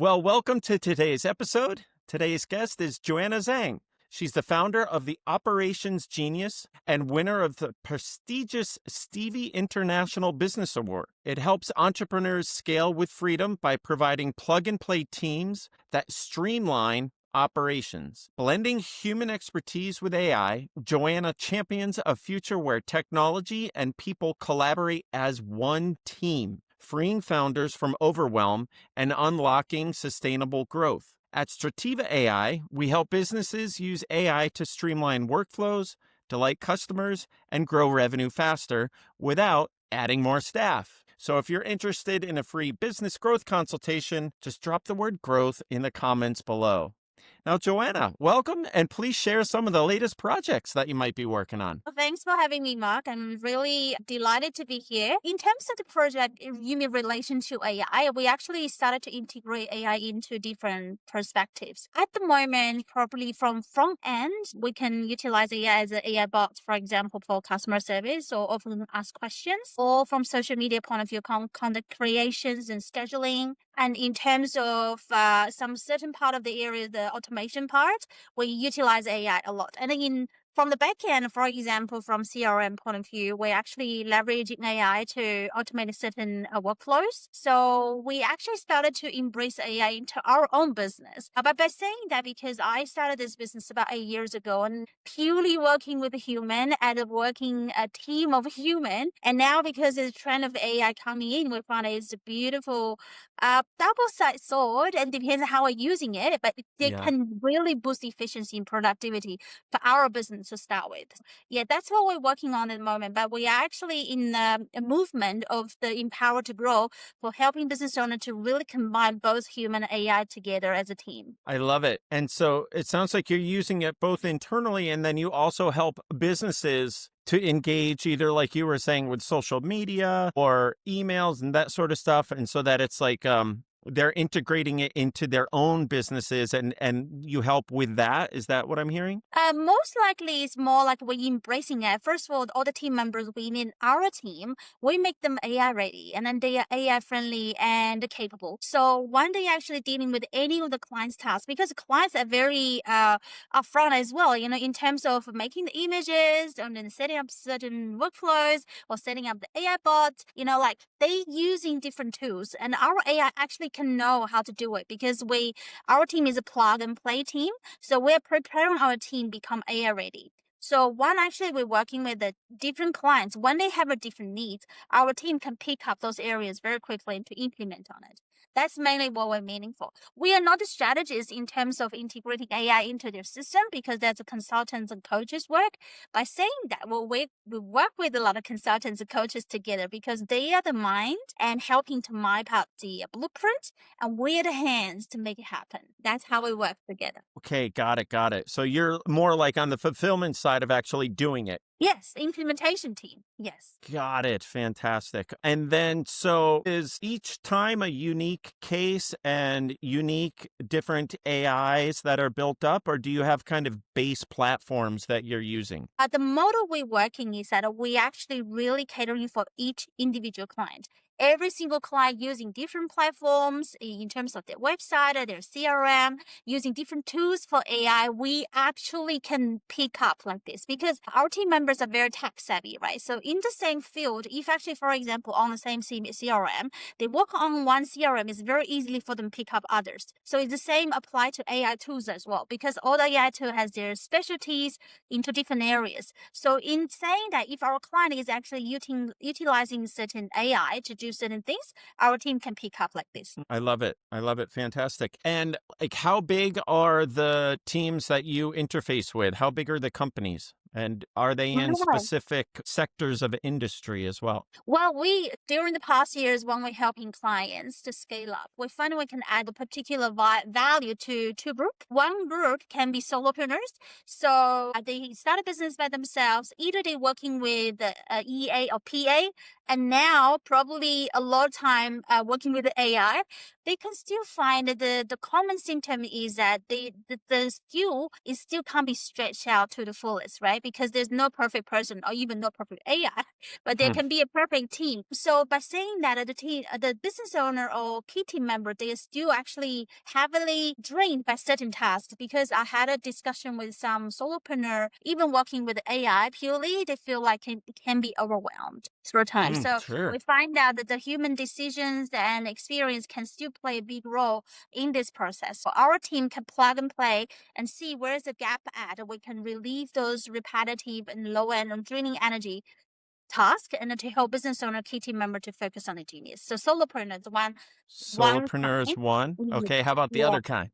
Well, welcome to today's episode. Today's guest is Joanna Zhang. She's the founder of the Operations Genius and winner of the prestigious Stevie International Business Award. It helps entrepreneurs scale with freedom by providing plug-and-play teams that streamline operations. Blending human expertise with AI, Joanna champions a future where technology and people collaborate as one team, freeing founders from overwhelm and unlocking sustainable growth. At Strativa AI, we help businesses use AI to streamline workflows, delight customers, and grow revenue faster without adding more staff. So if you're interested in a free business growth consultation, just drop the word growth in the comments below. Now, Joanna, welcome, and please share some of the latest projects that you might be working on. Well, thanks for having me, Mark. I'm really delighted to be here. In terms of the project, you mean relation to AI, we actually started to integrate AI into different perspectives. At the moment, probably from front end, we can utilize AI as an AI bot, for example, for customer service or often ask questions, or from social media point of view, content creations and scheduling. And in terms of some certain part of the area, the automation part, we utilize AI a lot. And then from the back end, for example, from CRM point of view, we're actually leveraging AI to automate certain workflows. So we actually started to embrace AI into our own business. But by saying that, because I started this business about 8 years ago and purely working with a human and working a team of human. And now because the trend of AI coming in, we find it's a beautiful double-sided sword, and depends on how we're using it, but it Yeah. can really boost efficiency and productivity for our business to start with. Yeah, that's what we're working on at the moment. But we are actually in a movement of the Empower to Grow for helping business owners to really combine both human and AI together as a team. I love it. And so it sounds like you're using it both internally, and then you also help businesses to engage either, like you were saying, with social media or emails and that sort of stuff. And so that it's like they're integrating it into their own businesses, and you help with that. Is that what I'm hearing? Most likely, it's more like we're embracing it. First of all the team members within our team, we make them AI ready, and then they are AI friendly and capable. So when they actually dealing with any of the clients' tasks, because clients are very upfront as well, in terms of making the images and then setting up certain workflows or setting up the AI bots, like they using different tools, and our AI actually can know how to do it because our team is a plug and play team. So we're preparing our team become AI ready. So one, actually, we're working with the different clients. When they have a different needs, our team can pick up those areas very quickly and to implement on it. That's mainly what we're meaning for. We are not the strategists in terms of integrating AI into their system because that's a consultants and coaches work. By saying that, well, we work with a lot of consultants and coaches together because they are the mind and helping to map out the blueprint, and we're the hands to make it happen. That's how we work together. Okay, got it, got it. So you're more like on the fulfillment side of actually doing it. Yes, implementation team. Yes. Got it. Fantastic. And then, so is each time a unique case and unique different AIs that are built up, or do you have kind of base platforms that you're using? The model we're working is that we actually really catering for each individual client. Every single client using different platforms in terms of their website or their CRM, using different tools for AI. We actually can pick up like this because our team members are very tech savvy, right? So in the same field, if actually, for example, on the same CRM, they work on one CRM, it's very easily for them to pick up others. So it's the same apply to AI tools as well because all the AI tools has their specialties into different areas. So in saying that, if our client is actually utilizing certain AI to do certain things, our team can pick up like this. I love it. I love it. Fantastic. And like, how big are the teams that you interface with? How big are the companies? And are they in specific sectors of industry as well? Well, during the past years, when we're helping clients to scale up, we find we can add a particular value to two groups. One group can be solopreneurs. So they start a business by themselves. Either they're working with EA or PA, And now probably a lot of time working with the AI, they can still find that the common symptom is that the skill is still can't be stretched out to the fullest, right? Because there's no perfect person or even no perfect AI, but there Hmm. can be a perfect team. So by saying that the team, the business owner or key team member, they are still actually heavily drained by certain tasks. Because I had a discussion with some solopreneur, even working with AI purely, they feel like it can be overwhelmed through time. So Sure. we find out that the human decisions and experience can still play a big role in this process. So our team can plug and play and see where's the gap at. We can relieve those repetitive and low end and draining energy task and to help business owner key team member to focus on the genius. So solopreneur is one Solopreneur is kind. one. Okay, how about the Yeah. other kind?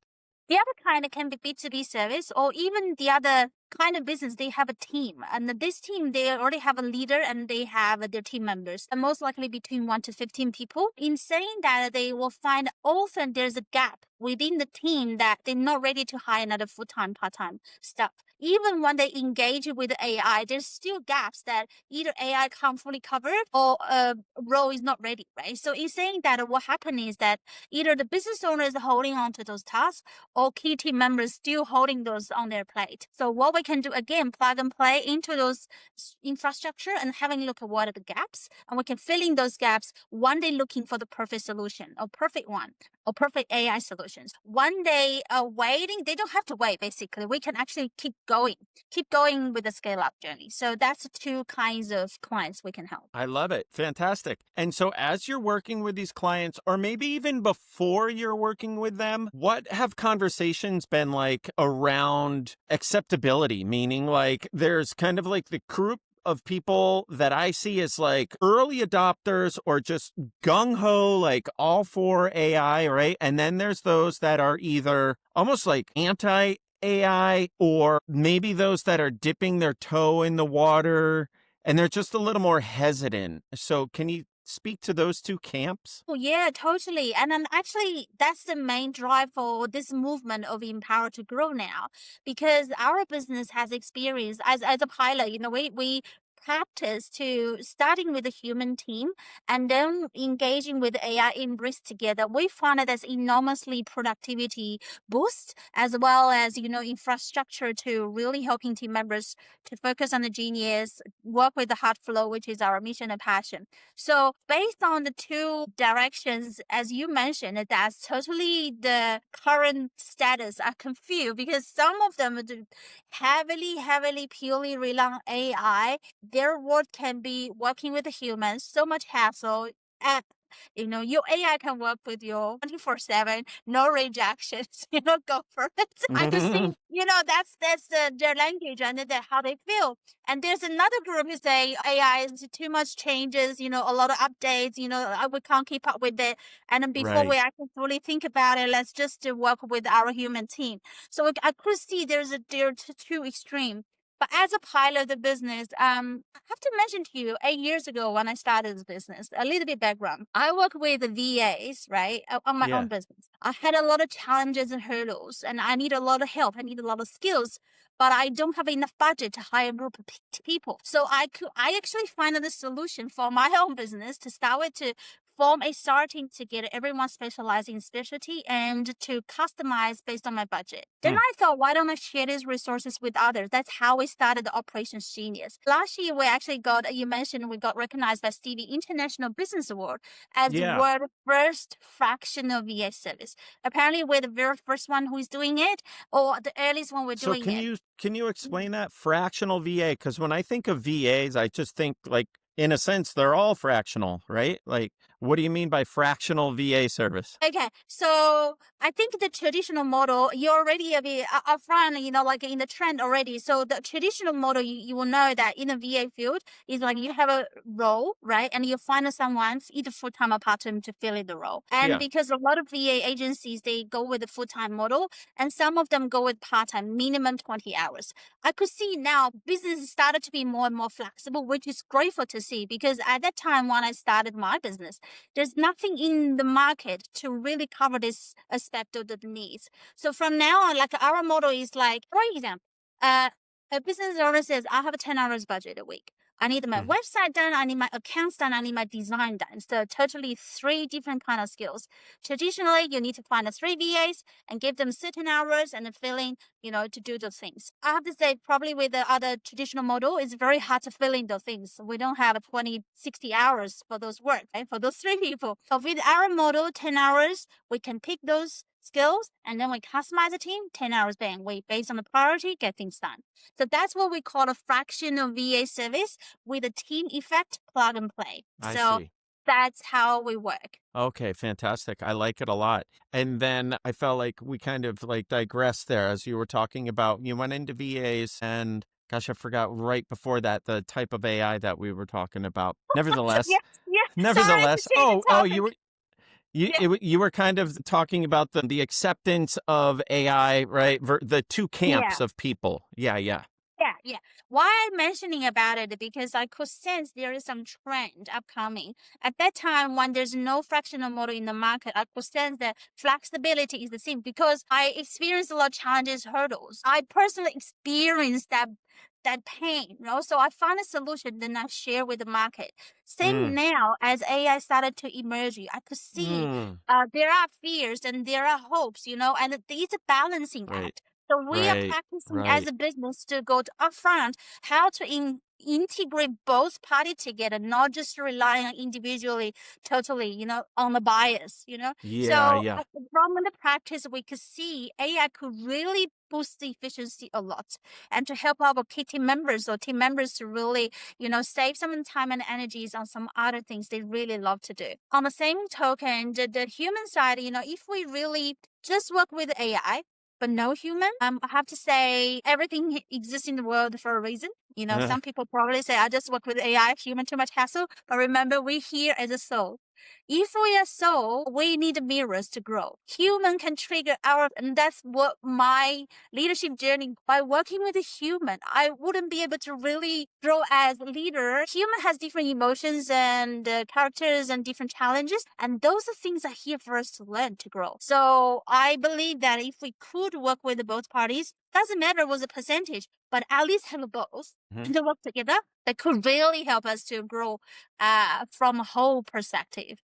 The other kind can be B2B service, or even the other kind of business, they have a team. And this team, they already have a leader and they have their team members, and most likely between 1 to 15 people. In saying that, they will find often there's a gap within the team that they're not ready to hire another full-time, part-time staff. Even when they engage with AI, there's still gaps that either AI can't fully cover or a role is not ready, right? So in saying that, what happened is that either the business owner is holding on to those tasks or key team members still holding those on their plate. So what we can do again, plug and play into those infrastructure and having a look at what are the gaps, and we can fill in those gaps one day looking for the perfect solution or perfect one or perfect AI solutions. One day waiting, they don't have to wait basically. We can actually keep going with the scale up journey. So that's the two kinds of clients we can help. I love it. Fantastic. And so, as you're working with these clients, or maybe even before you're working with them, what have conversations been like around acceptability? Meaning, like, there's kind of like the group of people that I see as like early adopters or just gung ho, like all for AI, right? And then there's those that are either almost like anti AI, or maybe those that are dipping their toe in the water and they're just a little more hesitant. So, can you speak to those two camps? Oh, yeah, totally. And then actually, that's the main drive for this movement of Empower to Grow now, because our business has experience as a pilot. We practice to starting with a human team and then engaging with AI embrace together. We found that there's enormously productivity boost as well as infrastructure to really helping team members to focus on the genius, work with the heart flow, which is our mission and passion. So based on the two directions, as you mentioned, that's totally the current status. I confused because some of them do heavily, purely rely on AI. Their work can be working with the humans, so much hassle. And your AI can work with you 24/7, no rejections. Go for it. I could see, that's their language and how they feel. And there's another group who say AI is too much changes, a lot of updates, we can't keep up with it. And then before Right. we actually fully think about it, let's just work with our human team. So I could see there are two extreme. But as a pilot of the business, I have to mention to you, 8 years ago when I started this business, a little bit background. I work with the VAs, right, on my own Yeah. business. I had a lot of challenges and hurdles, and I need a lot of help. I need a lot of skills, but I don't have enough budget to hire a group of people. So I actually find a solution for my own business to start with to form a starting to get everyone specializing in specialty and to customize based on my budget. Then Hmm. I thought, why don't I share these resources with others? That's how we started the Operations Genius. Last year, we actually you mentioned we got recognized by Stevie International Business Award as the Yeah. world's first fractional VA service. Apparently, we're the very first one who is doing it, or the earliest one we're So, doing can it. you explain that fractional VA? Because when I think of VAs, I just think like in a sense they're all fractional, right? Like, what do you mean by fractional VA service? Okay, so I think the traditional model, you already a bit upfront, like in the trend already. So the traditional model, you will know that in the VA field is like you have a role, right? And you find someone either full-time or part-time to fill in the role. And Yeah. because a lot of VA agencies, they go with the full-time model and some of them go with part-time, minimum 20 hours. I could see now business started to be more and more flexible, which is grateful to see because at that time when I started my business, there's nothing in the market to really cover this aspect of the needs. So from now on, like our model is like, for example, a business owner says, I have a 10 hours budget a week. I need my Mhm. website done. I need my accounts done. I need my design done. So totally three different kind of skills. Traditionally, you need to find the three VAs and give them certain hours and a feeling, to do those things. I have to say, probably with the other traditional model, it's very hard to fill in those things. We don't have 20, 60 hours for those work, right? For those three people. So with our model, 10 hours, we can pick those skills and then we customize the team, 10 hours bang. We based on the priority, get things done. So that's what we call a fractional VA service with a team effect plug and play. I So see. that's how we work. Okay, fantastic. I like it a lot. And then I felt like we kind of like digressed there as you were talking about you went into VAs and gosh, I forgot right before that the type of AI that we were talking about. Nevertheless, Yes, yeah. Sorry to nevertheless, change the oh, you topic. were Yeah, you were kind of talking about the acceptance of AI, right? The two yeah. camps of people. Yeah, yeah. Yeah. Why I'm mentioning about it? Because I could sense there is some trend upcoming. At that time, when there's no fractional model in the market, I could sense that flexibility is the same because I experienced a lot of challenges, hurdles. I personally experienced that pain, So I found a solution, then I share with the market. Same Mm, now as AI started to emerge, I could see mm, there are fears and there are hopes, and it's a balancing right, act. So we are right, practicing as right. a business to go to upfront how to integrate both parties together, not just rely on individually, totally, on the bias. Yeah, So yeah. from the practice, we could see AI could really boost the efficiency a lot and to help our key team members or team members to really, save some time and energies on some other things they really love to do. On the same token, the human side, if we really just work with AI, but no human. I have to say everything exists in the world for a reason. Some people probably say I just work with AI, human too much hassle. But remember, we're here as a soul. If we are soul, we need mirrors to grow. Human can trigger and that's what my leadership journey. By working with a human, I wouldn't be able to really grow as a leader. Human has different emotions and characters and different challenges, and those are things are here for us to learn to grow. So I believe that if we could work with both parties, doesn't matter what's the percentage, but at least have both Mhm. and to work together, that could really help us to grow from a whole perspective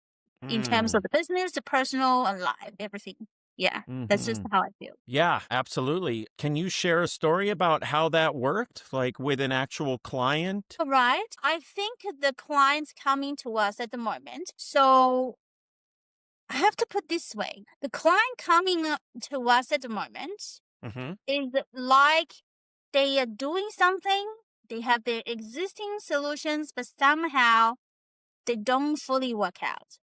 in terms of Mm, the business, the personal, and life, everything. Yeah, that's just mhm. how I feel. Yeah, absolutely. Can you share a story about how that worked, like with an actual client? All right. I think the clients coming to us at the moment. So I have to put this way: the client coming to us at the moment Mhm. is like they are doing something. They have their existing solutions, but somehow they don't fully work out.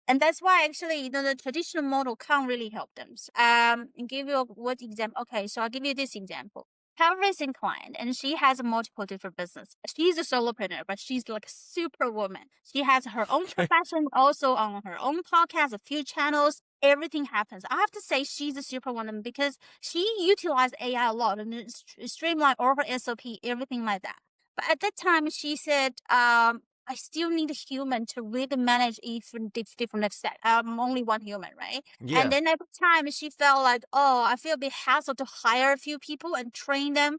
And that's why actually, the traditional model can't really help them. And give you what example? Okay, so I'll give you this example. Have a recent client, and she has multiple different business. She's a solopreneur, but she's like a super woman. She has her own Okay. profession, also on her own podcast, a few channels. Everything happens. I have to say she's a superwoman because she utilized AI a lot and streamlined all her SOP, everything like that. But at that time, she said, I still need a human to really manage different aspects. I'm only one human, right? And Yeah. then every time she felt like, oh, I feel a bit hassle to hire a few people and train them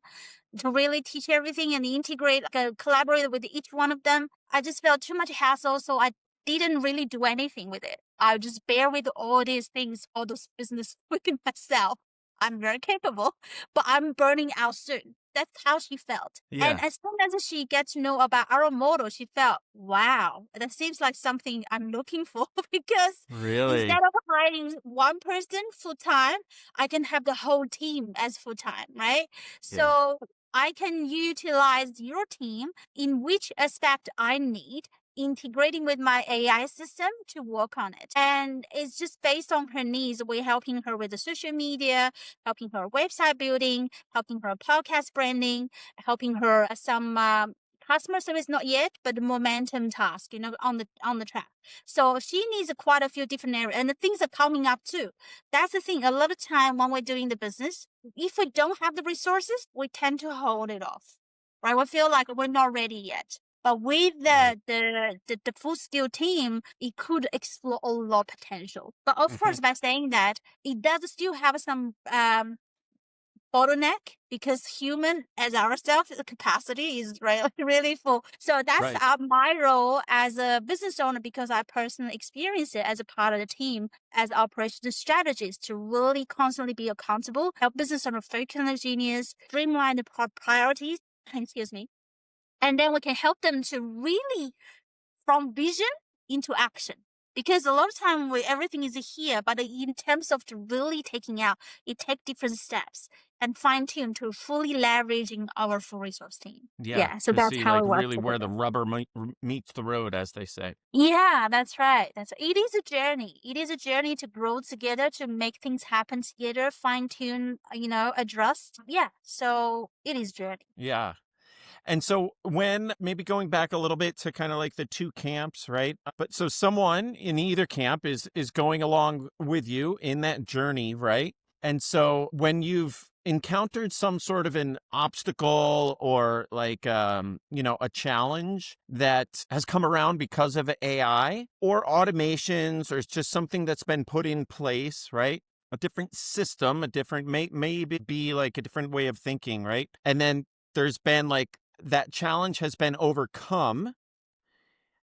to really teach everything and integrate, collaborate with each one of them. I just felt too much hassle, so I didn't really do anything with it. I just bear with all these things, all those business within myself. I'm very capable, but I'm burning out soon. That's how she felt. And Yeah. as soon as she gets to know about our model, she felt, wow, that seems like something I'm looking for because instead Really? of hiring one person full time, I can have the whole team as full time, right? Yeah. So I can utilize your team in which aspect I need, integrating with my AI system to work on it. And it's just based on her needs. We're helping her with the social media, helping her website building, helping her podcast branding, helping her some customer service not yet, but the momentum task, on the track. So she needs quite a few different areas, and the things are coming up too. That's the thing. A lot of time when we're doing the business, if we don't have the resources, we tend to hold it off, right? We feel like we're not ready yet. But with Right. the full skill team, it could explore a lot of potential. But of Mhm. course, by saying that, it does still have some bottleneck because human as ourselves, the capacity is really, really full. So that's Right. my role as a business owner because I personally experienced it as a part of the team as operations strategist to really constantly be accountable, help business owner focus on their genius, streamline the priorities, excuse me, and then we can help them to really from vision into action. Because a lot of time everything is here, but in terms of really taking out, it take different steps and fine tune to fully leveraging our full resource team. Yeah, Yeah, so to that's see how like it works really where the together. rubber meets the road, as they say. Yeah, that's right. It is a journey. It is a journey to grow together, to make things happen together, fine tune, adjust. Yeah, so it is journey. Yeah. And so when maybe going back a little bit to kind of like the two camps, right? But so someone in either camp is going along with you in that journey, right? And so when you've encountered some sort of an obstacle or like a challenge that has come around because of AI or automations or it's just something that's been put in place, right? A different system, a different maybe be like a different way of thinking, right? And then there's been like that challenge has been overcome.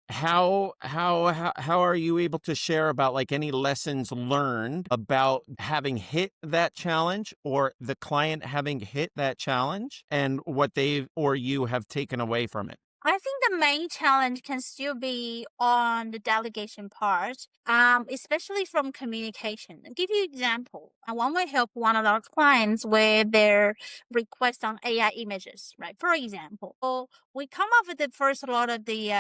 How are you able to share about like any lessons learned about having hit that challenge or the client having hit that challenge and what they or you have taken away from it? I think the main challenge can still be on the delegation part, especially from communication. I'll give you an example. I want to help one of our clients with their request on AI images, right? For example, so we come up with the first a lot of the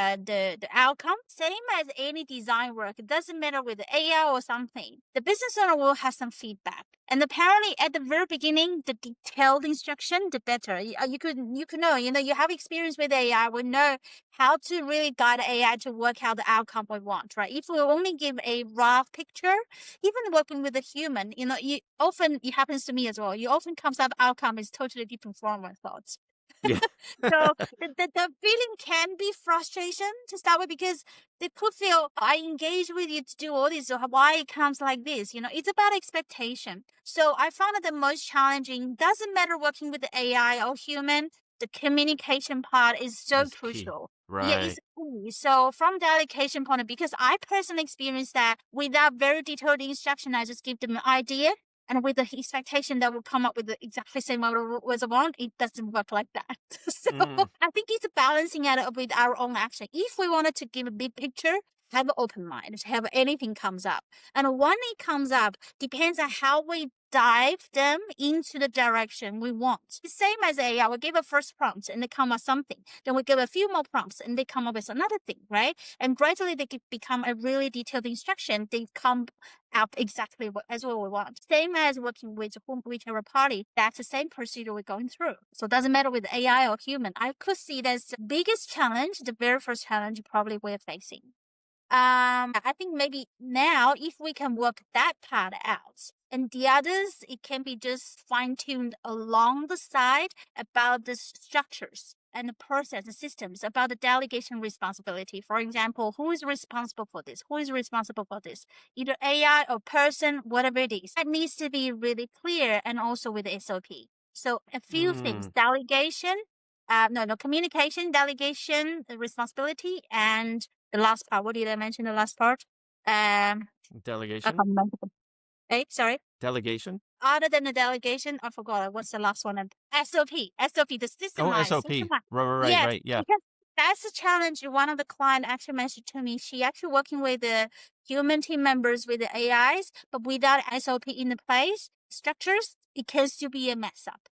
outcome, same as any design work. It doesn't matter with the AI or something. The business owner will have some feedback. And apparently, at the very beginning, the detailed instruction, the better. You could know. You have experience with AI. We know how to really guide AI to work out the outcome we want, right? If we only give a raw picture, even working with a human, you often it happens to me as well. You often comes up outcome is totally different from my thoughts. Yeah. So the feeling can be frustration to start with because they could feel I engage with you to do all this, so why it comes like this? It's about expectation. So I found that the most challenging doesn't matter working with the AI or human. The communication part is so Is key. crucial. Yeah, it's Right. key. So from delegation point of view, because I personally experienced that without very detailed instruction, I just give them an idea and with the expectation that will come up with the exactly same model was I want, it doesn't work like that. So Mm, I think it's a balancing out with our own action. If we wanted to give a big picture, have an open mind, have anything comes up. And when it comes up, depends on how we dive them into the direction we want. The same as AI, we give a first prompt and they come up something. Then we give a few more prompts and they come up with another thing, right? And gradually they become a really detailed instruction. They come up exactly as what we want. Same as working with whichever party, that's the same procedure we're going through. So it doesn't matter with AI or human. I could see that's the biggest challenge, the very first challenge probably we're facing. I think maybe now if we can work that part out and the others, it can be just fine tuned along the side about the structures and the process and systems about the delegation responsibility. For example, who is responsible for this? Who is responsible for this? Either AI or person, whatever it is. That needs to be really clear and also with the SOP. So a few things, mm. delegation, no, communication, delegation, responsibility, and the last part. What did I mention? The last part. I Delegation. can't remember. Hey, sorry. Delegation. Other than the delegation, I forgot what's the last one. SOP, the Oh, systemized, SOP. systemized. Right, Yes, right. Yeah. because that's the challenge. One of the client actually mentioned to me. She actually working with the human team members with the AIs, but without SOP in the place structures, it can still be a mess up.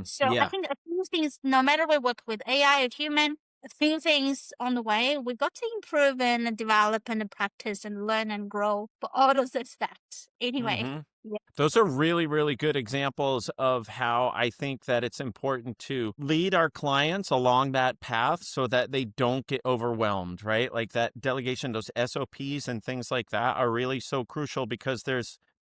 So I Yeah. think a few things. No matter we work with AI or human, a few things on the way. We got to improve and develop and practice and learn and grow for all those aspects. Anyway. Mm-hmm. Those are really, really good examples of how I think that it's important to lead our clients along that path so that they don't get overwhelmed, right? Like that delegation, those SOPs and things like that are really so crucial because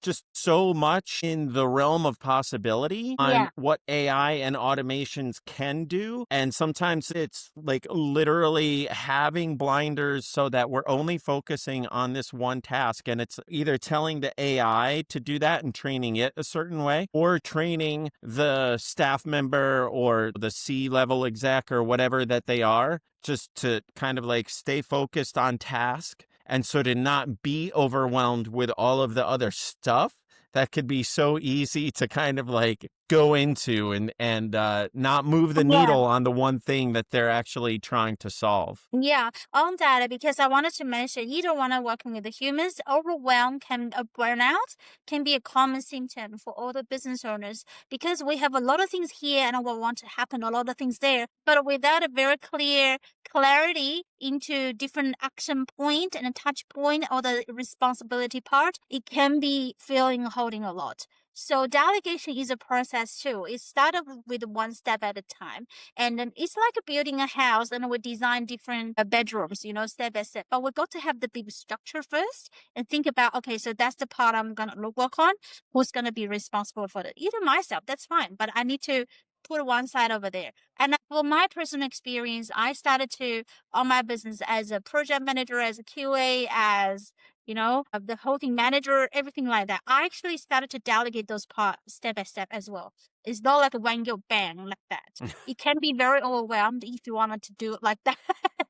just so much in the realm of possibility on Yeah. what AI and automations can do. And sometimes it's like literally having blinders so that we're only focusing on this one task. And it's either telling the AI to do that and training it a certain way, or training the staff member or the C-level exec or whatever that they are, just to kind of like stay focused on task. And so to not be overwhelmed with all of the other stuff that could be so easy to kind of like go into and not move the Yeah. needle on the one thing that they're actually trying to solve. Yeah, on that, because I wanted to mention, you don't want to working with the humans. Overwhelm can, burnout can be a common symptom for all the business owners because we have a lot of things here and we want to happen, a lot of things there, but without a very clear clarity into different action point and a touch point or the responsibility part, it can be feeling holding a lot. So delegation is a process too. It started with one step at a time. And then it's like building a house and we design different bedrooms, step by step. But we got to have the big structure first and think about, okay, so that's the part I'm going to work on. Who's going to be responsible for that? Either myself, that's fine. But I need to put one side over there. And for my personal experience, I started to, on my business as a project manager, as a QA, as the holding manager, everything like that. I actually started to delegate those parts step by step as well. It's not like a one go bang like that. It can be very overwhelmed if you wanted to do it like that.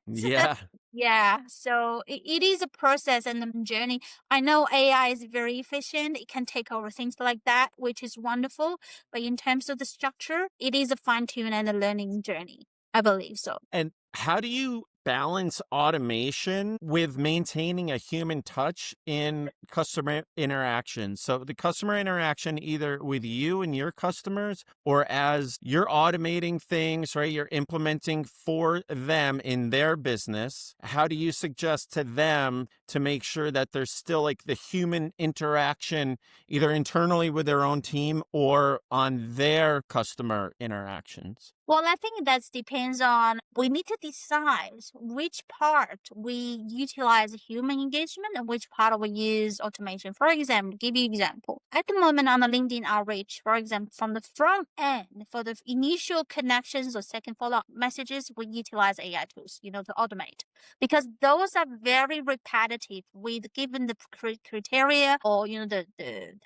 Yeah. Yeah, so it is a process and a journey. I know AI is very efficient. It can take over things like that, which is wonderful. But in terms of the structure, it is a fine tune and a learning journey. I believe so. And how do you balance automation with maintaining a human touch in customer interaction? So the customer interaction either with you and your customers or as you're automating things, right? You're implementing for them in their business. How do you suggest to them to make sure that there's still like the human interaction either internally with their own team or on their customer interactions? Well, I think that depends on, we need to decide which part we utilize human engagement and which part we use automation. For example, give you example. At the moment on the LinkedIn outreach, for example, from the front end, for the initial connections or second follow-up messages, we utilize AI tools, to automate because those are very repetitive with given the criteria or, the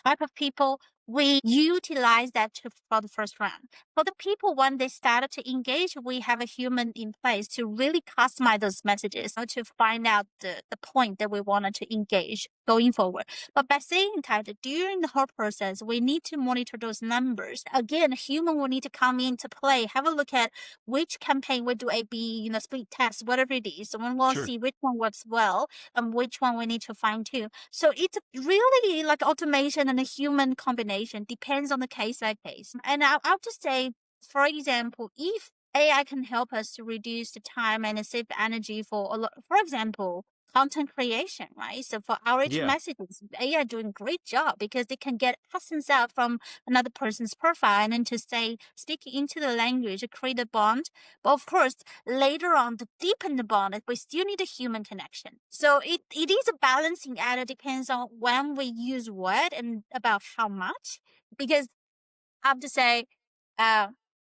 type of people, we utilize that for the first round. For the people, when they started to engage, we have a human in place to really customize those messages to find out the point that we wanted to engage going forward. But by saying that, during the whole process, we need to monitor those numbers. Again, human will need to come into play, have a look at which campaign we do A/B, split test, whatever it is. So we'll Sure. see which one works well and which one we need to fine tune. So it's really like automation and a human combination, depends on the case by case. And I'll just say, for example, if AI can help us to reduce the time and save energy for a lot, for example, content creation, right? So for outreach Yeah. messages, AI doing great job because they can get essence out from another person's profile and then to say, speak into the language, create a bond. But of course, later on to deepen the bond, we still need a human connection. So it is a balancing act. It depends on when we use what and about how much. Because I have to say, uh,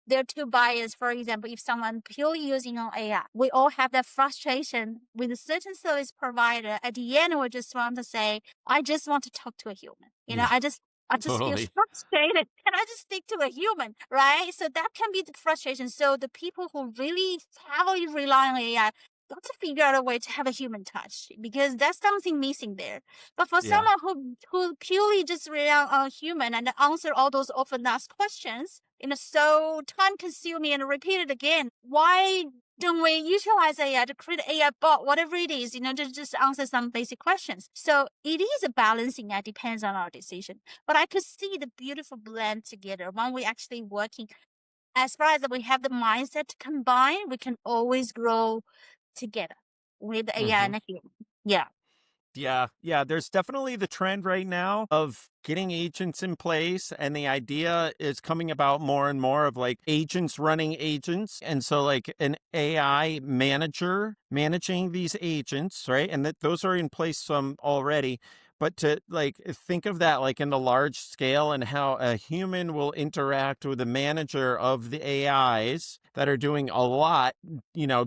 there are two bias. For example, if someone purely using on AI, we all have that frustration with a certain service provider. At the end, we just want to say, I just want to talk to a human. Yeah. I just feel Totally. frustrated. Can I just speak to a human? Right? So that can be the frustration. So the people who really heavily rely on AI got to figure out a way to have a human touch because there's something missing there. But for Yeah. someone who purely just rely on human and answer all those often asked questions, so time consuming and repeated again, why don't we utilize AI to create AI bot, whatever it is, to just answer some basic questions? So it is a balancing act, depends on our decision. But I could see the beautiful blend together when we actually working. As far as we have the mindset to combine, we can always grow together with AI Hmm. and a human. Yeah. Yeah, yeah, there's definitely the trend right now of getting agents in place, and the idea is coming about more and more of like agents running agents. And so like an AI manager managing these agents, right? And that those are in place some already. But to like think of that like in the large scale and how a human will interact with a manager of the AIs that are doing a lot,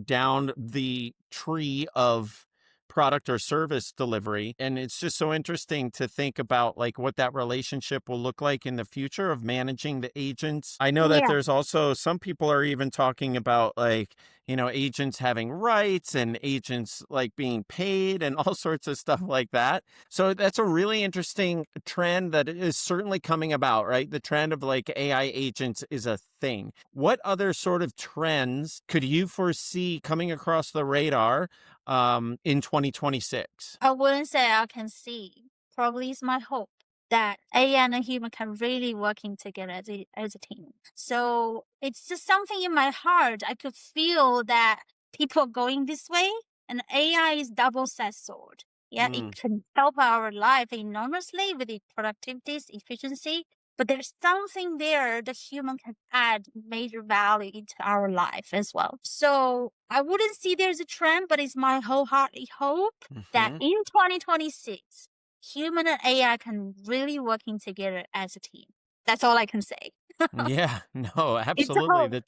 down the tree of product or service delivery. And it's just so interesting to think about like what that relationship will look like in the future of managing the agents. I know that Yeah, there's also some people are even talking about like, agents having rights and agents like being paid and all sorts of stuff like that. So that's a really interesting trend that is certainly coming about, right? The trend of like AI agents is a thing. What other sort of trends could you foresee coming across the radar in 2026? I wouldn't say I can see. Probably it's my hope that AI and a human can really working together as a team. So it's just something in my heart. I could feel that people are going this way, and AI is double-sided sword. Yeah, it Mm, can help our life enormously with the productivity, efficiency, but there's something there that human can add major value into our life as well. So I wouldn't see there's a trend, but it's my wholehearted hope that hmm. in 2026, human and AI can really working together as a team. That's all I can say. Yeah, no, It's a absolutely. hope. That's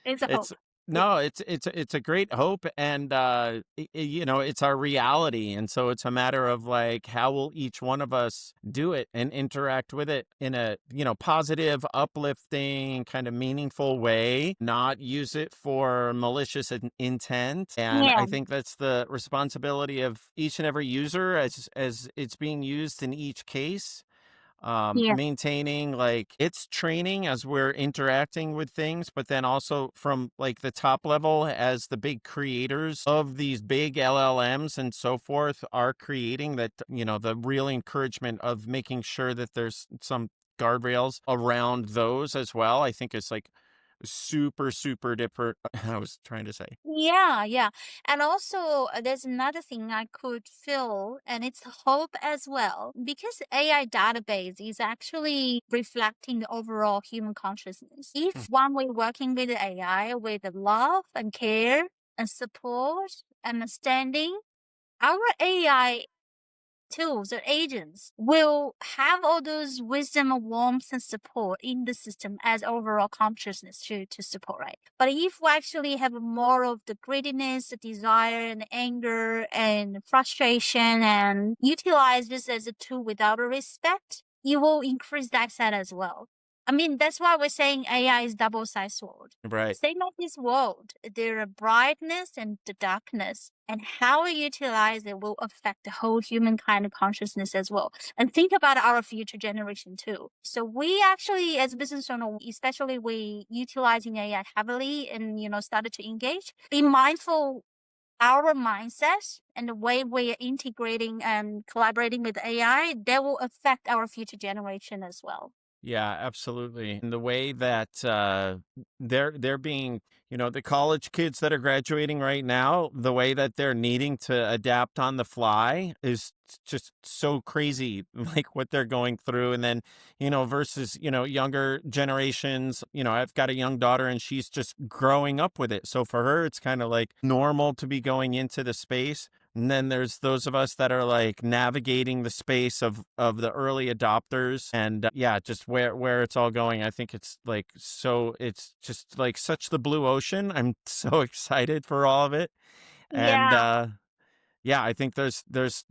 It's a It's hope. Yeah. no, it's a great hope, and it's our reality, and so it's a matter of like how will each one of us do it and interact with it in a positive, uplifting, kind of meaningful way, not use it for malicious intent, and Yeah. I think that's the responsibility of each and every user as it's being used in each case, Yeah. maintaining like its training as we're interacting with things, but then also from like the top level as the big creators of these big LLMs and so forth are creating that, the real encouragement of making sure that there's some guardrails around those as well. I think it's like super, super different. I was trying to say. Yeah, yeah. And also, there's another thing I could feel, and it's hope as well, because AI database is actually reflecting the overall human consciousness. Hmm. If one way working with AI with love and care and support, understanding, our AI tools or agents will have all those wisdom, warmth, and support in the system as overall consciousness to support, right? But if we actually have more of the greediness, the desire, and anger, and frustration, and utilize this as a tool without a respect, you will increase that side as well. I mean, that's why we're saying AI is double-sided sword. Right. Same like this world, there are brightness and the darkness, and how we utilize it will affect the whole humankind consciousness as well. And think about our future generation too. So we actually, as a business owner, especially we utilizing AI heavily and started to engage. Be mindful our mindset and the way we are integrating and collaborating with AI, that will affect our future generation as well. Yeah, absolutely. And the way that they're being, the college kids that are graduating right now, the way that they're needing to adapt on the fly is just so crazy, like what they're going through. And then, versus, younger generations, I've got a young daughter and she's just growing up with it. So for her, it's kind of like normal to be going into the space. And then there's those of us that are like navigating the space of the early adopters and yeah, just where it's all going. I think it's like it's just like such the blue ocean. I'm so excited for all of it. And Yeah. yeah, I think there's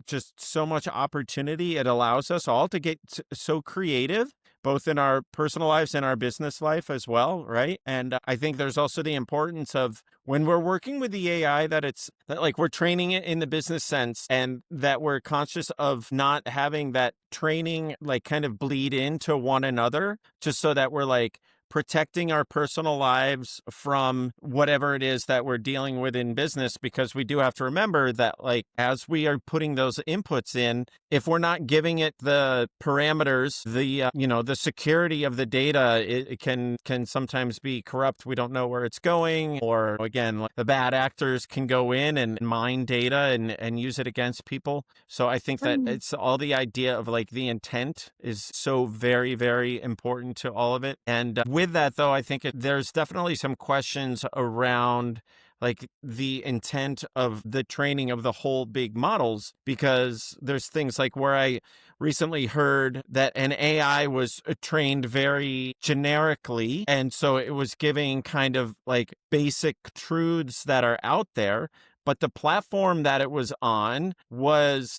just so much opportunity. It allows us all to get so creative, both in our personal lives and our business life as well, right? And I think there's also the importance of when we're working with the AI that it's that like we're training it in the business sense and that we're conscious of not having that training like kind of bleed into one another, just so that we're like protecting our personal lives from whatever it is that we're dealing with in business, because we do have to remember that like as we are putting those inputs in, if we're not giving it the parameters, the the security of the data, it can sometimes be corrupt. We don't know where it's going, or again like the bad actors can go in and mine data and use it against people. So I think that Mm. it's all the idea of like the intent is so very, very important to all of it. And with that, though, I think there's definitely some questions around like the intent of the training of the whole big models, because there's things like where I recently heard that an AI was trained very generically. And so it was giving kind of like basic truths that are out there. But the platform that it was on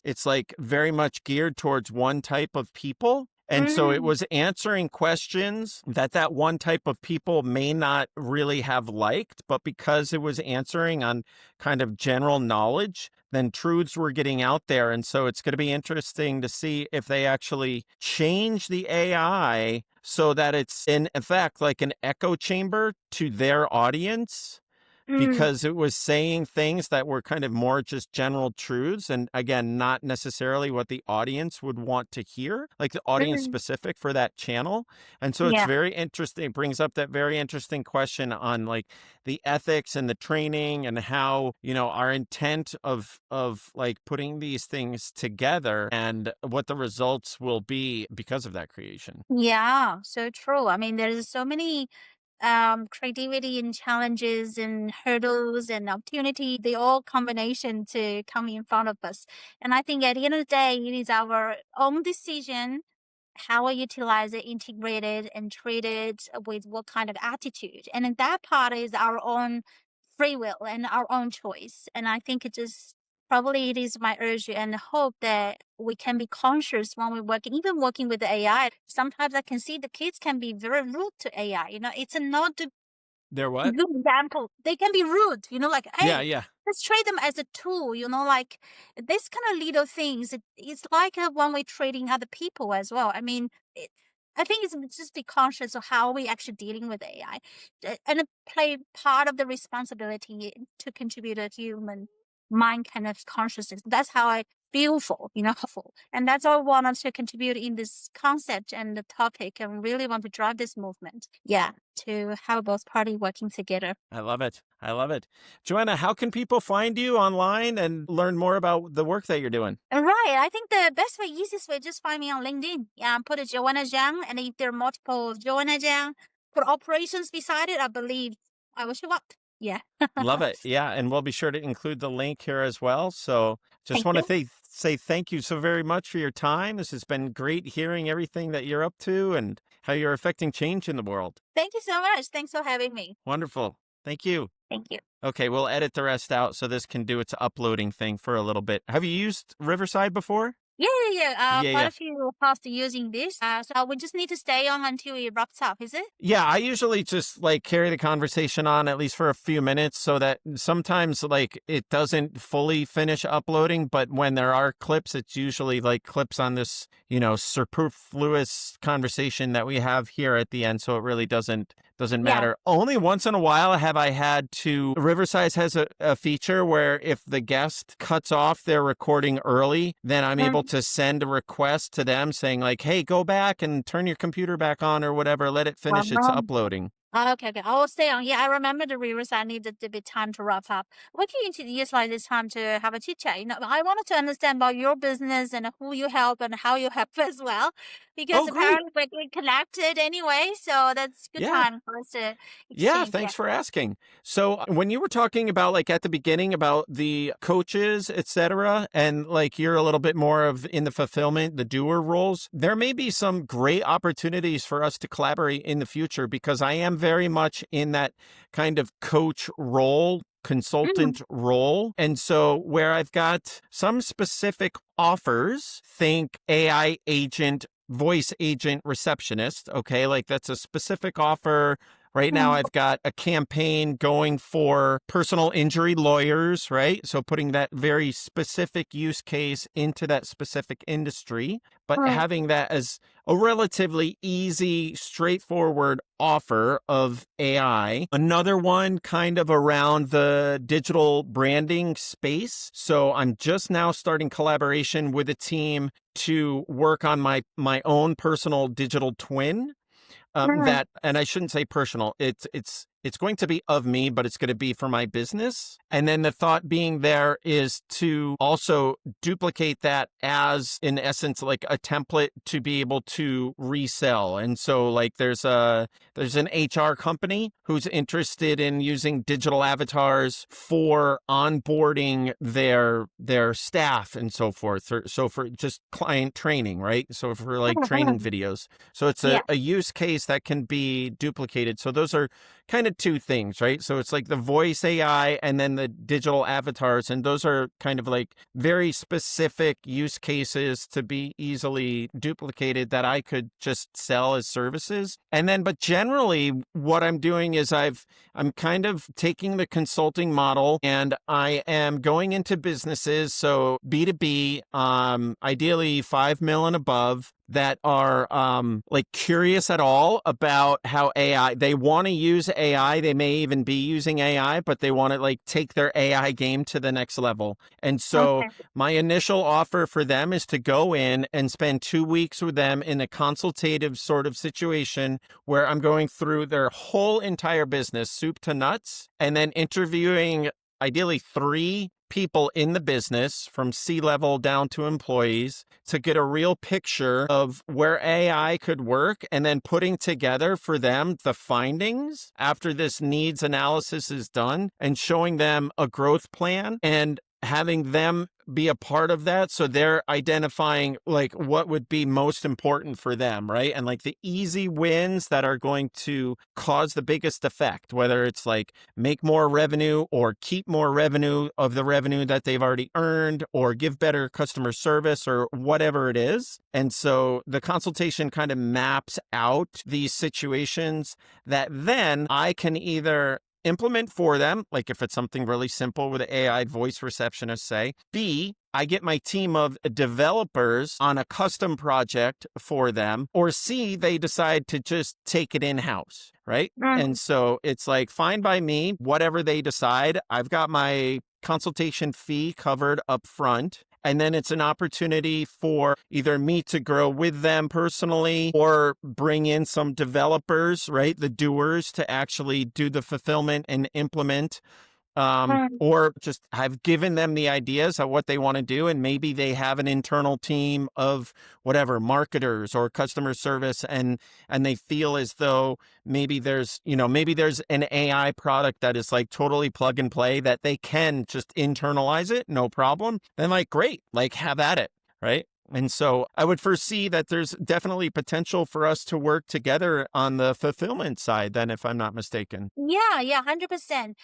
it's like very much geared towards one type of people. And so it Mm, was answering questions that one type of people may not really have liked, but because it was answering on kind of general knowledge, then truths were getting out there. And so it's going to be interesting to see if they actually change the AI so that it's in effect like an echo chamber to their audience, mm, because it was saying things that were kind of more just general truths. And again, not necessarily what the audience would want to hear, like the audience mm. specific for that channel. And so it's Yeah. very interesting. It brings up that very interesting question on like the ethics and the training and how, our intent of like putting these things together and what the results will be because of that creation. Yeah, so true. I mean, there's so many creativity and challenges and hurdles and opportunity. They all combination to come in front of us. And I think at the end of the day, it is our own decision how we utilize it, integrate it, and treat it with what kind of attitude. And then that part is our own free will and our own choice. And I think it just probably it is my urge and hope that we can be conscious when we're working, even working with the AI. Sometimes I can see the kids can be very rude to AI. It's not the There what? good example. They can be rude, like, Yeah, hey, yeah. let's treat them as a tool, like this kind of little things. It's like when we're treating other people as well. I mean, I think it's just be conscious of how we actually dealing with AI and play part of the responsibility to contribute a human mind kind of consciousness. That's how I feel for. And that's all I wanted to contribute in this concept and the topic and really want to drive this movement. Yeah, to have both party working together. I love it. I love it. Joanna, how can people find you online and learn more about the work that you're doing? Right. I think the best way, easiest way, just find me on LinkedIn. Yeah, put a Joanna Zhang, and if there are multiple Joanna Zhang, put operations beside it. I believe I will show up. Yeah. Love it. Yeah. And we'll be sure to include the link here as well. So just Thank want to you. say thank you so very much for your time. This has been great hearing everything that you're up to and how you're affecting change in the world. Thank you so much. Thanks for having me. Wonderful. Thank you. Thank you. Okay, we'll edit the rest out so this can do its uploading thing for a little bit. Have you used Riverside before? Yeah. Yeah, Quite yeah. a few past using this. So we just need to stay on until it wraps up, is it? Yeah, I usually just like carry the conversation on at least for a few minutes so that sometimes like it doesn't fully finish uploading, but when there are clips, it's usually like clips on this, superfluous conversation that we have here at the end. So it really doesn't Yeah. matter. Only once in a while have I had to. Riverside has a feature where if the guest cuts off their recording early, then I'm able to send a request to them saying like, hey, go back and turn your computer back on or whatever. Let it finish its Mm. uploading. Okay. I will stay on. Yeah, I remember the rivers. I needed a bit time to wrap up. We can utilize this time to have a chit chat. I wanted to understand about your business and who you help and how you help as well, because Oh, great. apparently we're connected anyway. So that's good Yeah. time for us to Yeah, exchange. Yeah. thanks for asking. So when you were talking about like at the beginning about the coaches, etc., and like you're a little bit more of in the fulfillment, the doer roles, there may be some great opportunities for us to collaborate in the future because I am very much in that kind of coach role, Mm, consultant role. And so where I've got some specific offers, think AI agent, voice agent receptionist, okay? Like that's a specific offer. Right now, mm, I've got a campaign going for personal injury lawyers, right? So putting that very specific use case into that specific industry, but mm, having that as a relatively easy, straightforward offer of AI. Another one kind of around the digital branding space. So I'm just now starting collaboration with a team to work on my own personal digital twin. mm, That, and I shouldn't say personal. It's it's going to be of me, but it's going to be for my business. And then the thought being there is to also duplicate that as, in essence, like a template to be able to resell. And so like there's an HR company who's interested in using digital avatars for onboarding their staff and so forth. So for just client training, right? So for like training videos. So it's Yeah. a use case that can be duplicated. So those are kind of two things, right? So it's like the voice AI and then the digital avatars. And those are kind of like very specific use cases to be easily duplicated that I could just sell as services. And then, but generally what I'm doing is I'm kind of taking the consulting model and I am going into businesses. So B2B, ideally 5 mil and above, that are like curious at all about how AI, they want to use AI. They may even be using AI, but they want to like take their AI game to the next level. And so Okay. my initial offer for them is to go in and spend 2 weeks with them in a consultative sort of situation where I'm going through their whole entire business, soup to nuts, and then interviewing ideally 3 people in the business from C-level down to employees to get a real picture of where AI could work, and then putting together for them the findings after this needs analysis is done and showing them a growth plan and having them be a part of that. So they're identifying like what would be most important for them, right? And like the easy wins that are going to cause the biggest effect, whether it's like make more revenue or keep more revenue of the revenue that they've already earned or give better customer service or whatever it is. And so the consultation kind of maps out these situations that then I can either implement for them, like if it's something really simple with an AI voice receptionist, say. B, I get my team of developers on a custom project for them. Or C, they decide to just take it in-house, right? And so it's like, fine by me, whatever they decide. I've got my consultation fee covered up front. And then it's an opportunity for either me to grow with them personally or bring in some developers, right? The doers to actually do the fulfillment and implement. Or just I've given them the ideas of what they want to do. And maybe they have an internal team of whatever marketers or customer service. And they feel as though maybe there's an AI product that is like totally plug and play that they can just internalize it. No problem. Then like, great, like have at it. Right. And so I would foresee that there's definitely potential for us to work together on the fulfillment side then, if I'm not mistaken. Yeah, 100%.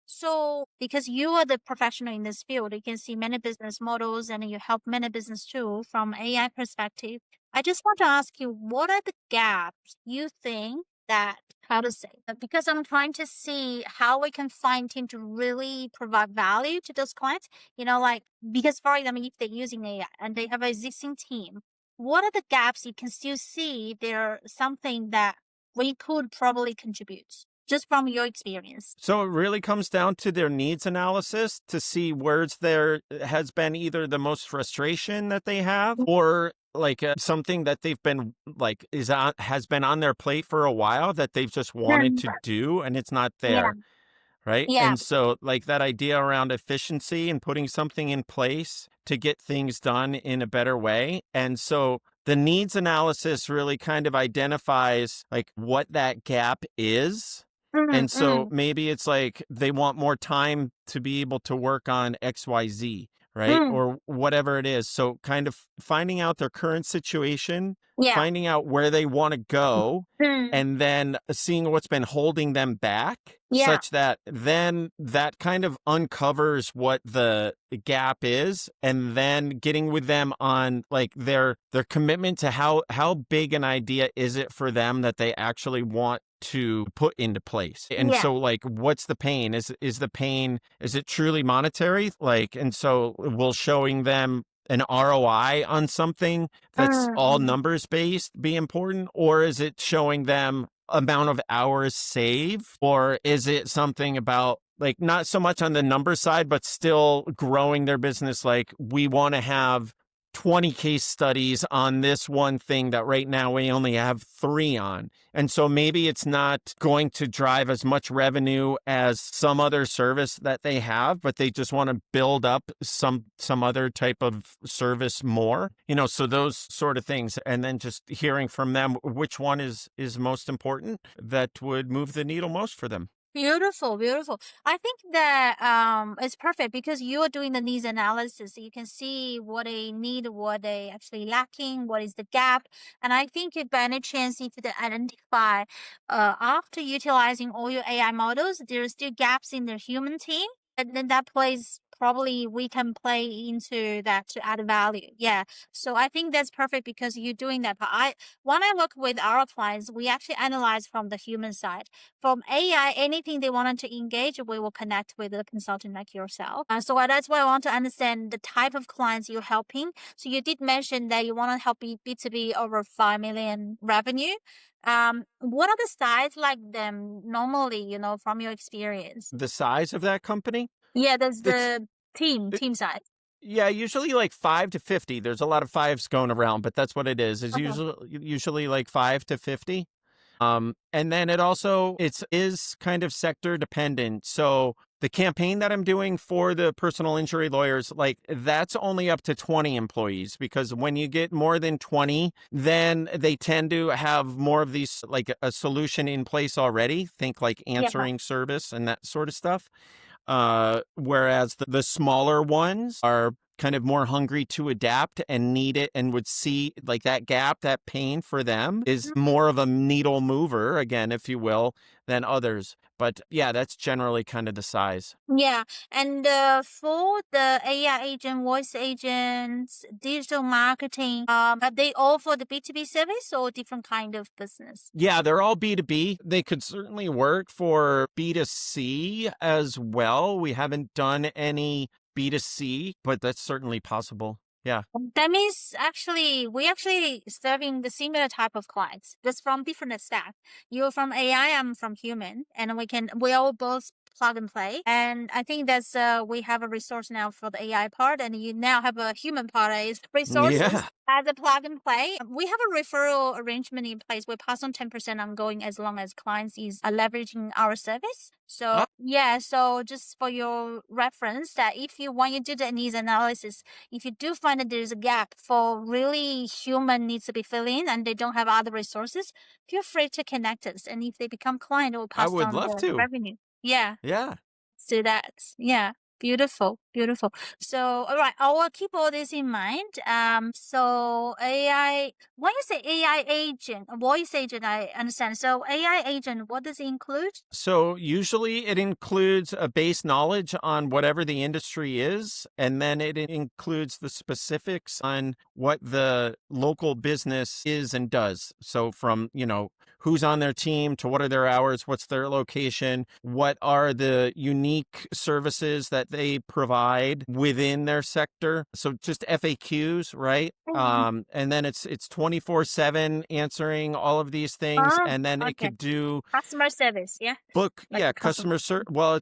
So because you are the professional in this field, you can see many business models and you help many business too from AI perspective. I just want to ask you, what are the gaps you think that, how to say, because I'm trying to see how we can find team to really provide value to those clients, like, because for example, if they're using AI and they have an existing team, what are the gaps you can still see there something that we could probably contribute just from your experience? So it really comes down to their needs analysis to see where's there has been either the most frustration that they have or like something that they've been like has been on their plate for a while that they've just wanted Mm. to do and it's not Yeah, there. Right. yeah. And so like that idea around efficiency and putting something in place to get things done in a better way. And so the needs analysis really kind of identifies like what that gap is. Mm, And so mm, maybe it's like they want more time to be able to work on XYZ, right? mm. Or whatever it is. So kind of finding out their current situation, Yeah. finding out where they want to go, Mm, and then seeing what's been holding them back yeah. such that then that kind of uncovers what the gap is and then getting with them on like their commitment to how big an idea is it for them that they actually want to put into place. And Yeah. so like what's the pain? Is the pain, is it truly monetary? Like, and so will showing them an ROI on something that's all Mm, numbers based be important, or is it showing them amount of hours saved, or is it something about like not so much on the number side but still growing their business, like we want to have 20 case studies on this one thing that right now we only have 3 on. And so maybe it's not going to drive as much revenue as some other service that they have, but they just want to build up some other type of service more. So those sort of things, and then just hearing from them which one is most important, that would move the needle most for them. Beautiful, beautiful. I think that it's perfect because you are doing the needs analysis. So you can see what they need, what they actually lacking, what is the gap. And I think if by any chance if you identify after utilizing all your AI models, there are still gaps in the human team, and then that plays probably we can play into that to add value. Yeah. So I think that's perfect because you're doing that. But when I work with our clients, we actually analyze from the human side from AI, anything they wanted to engage, we will connect with a consultant like yourself. So that's why I want to understand the type of clients you're helping. So you did mention that you want to help B2B over 5 million revenue. What are the size like them normally, from your experience? The size of that company? Yeah, that's It's the team size. Yeah, usually like 5 to 50. There's a lot of fives going around, but that's what it is. It's Okay. usually like 5 to 50. And then it is kind of sector dependent. So the campaign that I'm doing for the personal injury lawyers, like that's only up to 20 employees, because when you get more than 20, then they tend to have more of these, like a solution in place already. Think like Yeah. answering service and that sort of stuff. Whereas the smaller ones are kind of more hungry to adapt and need it, and would see like that gap, that pain for them is more of a needle mover, again, if you will, than others. But yeah, that's generally kind of the size. Yeah, and for the AI agent, voice agents, digital marketing, are they all for the B2B service or different kind of business? Yeah, they're all B2B. They could certainly work for B2C as well. We haven't done any B2C, but that's certainly possible. Yeah. That means actually we actually serving the similar type of clients, just from different stack. You're from AI, I'm from human, and we all both plug and play. And I think that's we have a resource now for the AI part, and you now have a human part is resources Yeah. as a plug and play. We have a referral arrangement in place. We pass on 10% ongoing as long as clients is leveraging our service. So Ah, yeah, so just for your reference, that if you want you do the needs analysis, if you do find that there's a gap for really human needs to be filled in and they don't have other resources, feel free to connect us. And if they become client, we'll I pass would on love the to. revenue. Yeah, Yeah. let's do that. Yeah. Beautiful, beautiful. So, all right, I will keep all this in mind. So AI, when you say AI agent, voice agent, I understand. So AI agent, what does it include? So usually it includes a base knowledge on whatever the industry is, and then it includes the specifics on what the local business is and does. So from, who's on their team to what are their hours, what's their location, what are the unique services that they provide within their sector. So just FAQs, right? Mhm. And then it's 24/7 answering all of these things, Oh, and then it okay. could do Customer service, yeah, like yeah, a customer.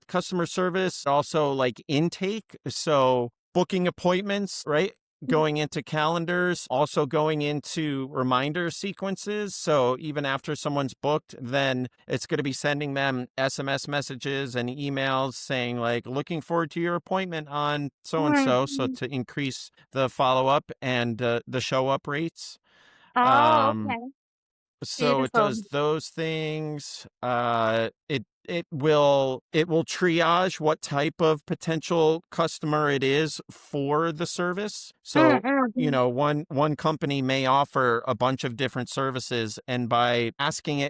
customer service, also like intake. So booking appointments, right? Mhm. Going into calendars, also going into reminder sequences. So even after someone's booked, then it's going to be sending them SMS messages and emails saying like, looking forward to your appointment on so and so. So Mhm. to increase the follow up and the show up rates. Oh, Um, okay. so it Beautiful. does those things. It will triage what type of potential customer it is for the service. Mm, So, mm, mm, one company may offer a bunch of different services, and by asking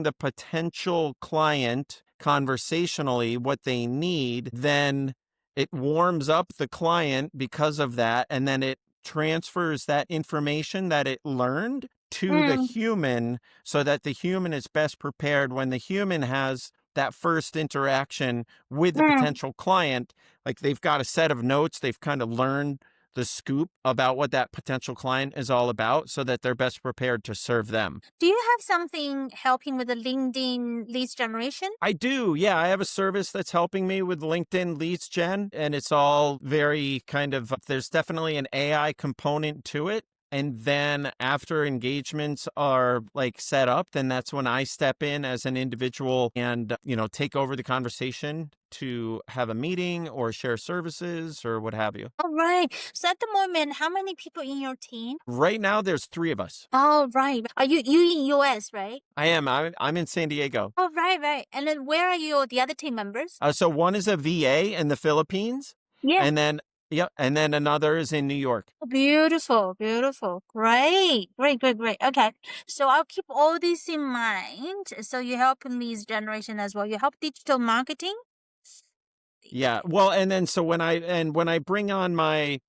the potential client conversationally what they need, then it warms up the client because of that, and then it transfers that information that it learned to the mm, human, so that the human is best prepared when the human has that first interaction with the mm, potential client. Like they've got a set of notes, they've kind of learned the scoop about what that potential client is all about so that they're best prepared to serve them. Do you have something helping with the LinkedIn leads generation? I do. Yeah, I have a service that's helping me with LinkedIn leads gen, and it's all very kind of, there's definitely an AI component to it. And then after engagements are like set up, then that's when I step in as an individual and, take over the conversation to have a meeting or share services or what have you. All right. So at the moment, how many people in your team? Right now, there's 3 of us. Oh, right. Are you in US, right? I am. I'm in San Diego. Oh, right, right. And then where are you, the other team members? So one is a VA in the Philippines, Yeah. and then and then another is in New York. Oh, beautiful, beautiful. Great, great, great, great. Okay. So I'll keep all this in mind. So you help in leads generation as well. You help digital marketing? Yeah. Well, and then so when I bring on like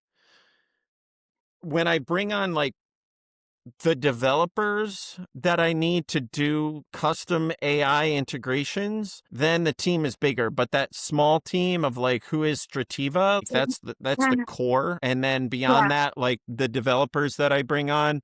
the developers that I need to do custom AI integrations, then the team is bigger. But that small team of like who is Strativa, that's the Mhm. core. And then beyond Yeah. that, like the developers that I bring on,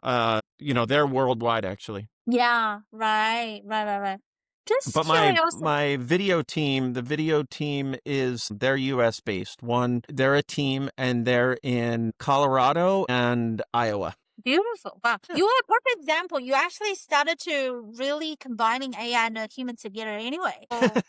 they're worldwide actually. Yeah, right, right, right, right. Just But my curious. my video team, the video team they're US based. They're a team and they're in Colorado and Iowa. Beautiful. Wow. You are a perfect example. You actually started to really combining AI and a human together anyway. So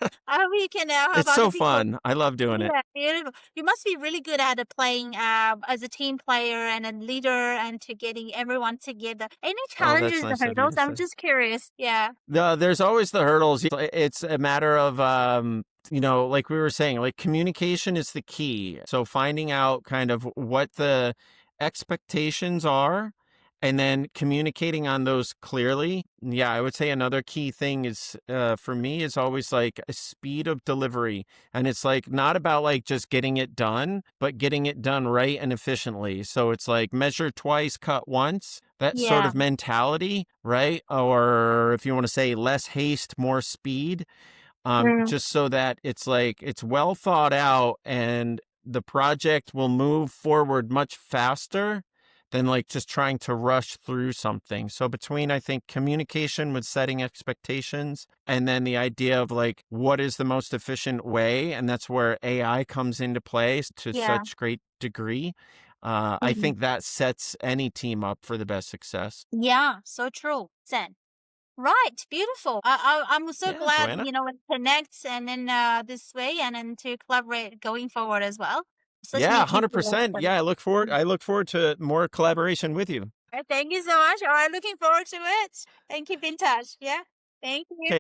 we can now have It's other so people. fun. I love doing it. Yeah, beautiful. You must be really good at playing as a team player and a leader and to getting everyone together. Any Oh, that's challenges or nice of you hurdles? to I'm say. just curious. Yeah. There's always the hurdles. It's a matter of, like we were saying, like communication is the key. So finding out kind of what the expectations are and then communicating on those clearly. Yeah, I would say another key thing is, for me, is always like a speed of delivery. And it's like not about like just getting it done, but getting it done right and efficiently. So it's like measure twice, cut once, that sort Yeah. of mentality, right? Or if you want to say less haste, more speed, Mm. just so that it's like it's well thought out and the project will move forward much faster than like just trying to rush through something. So between, I think, communication with setting expectations and then the idea of like what is the most efficient way, and that's where AI comes into play to Yeah. such great degree. I Mhm. think that sets any team up for the best success. Yeah. So true. Zen. Right, beautiful. I'm so Yeah, glad, Joanna. it connects and then this way and then to collaborate going forward as well. Such Yeah, an easy 100%. Yeah, I look forward to more collaboration with you. Thank you so much. All right, looking forward to it and keep in touch. Yeah. Thank you. Okay.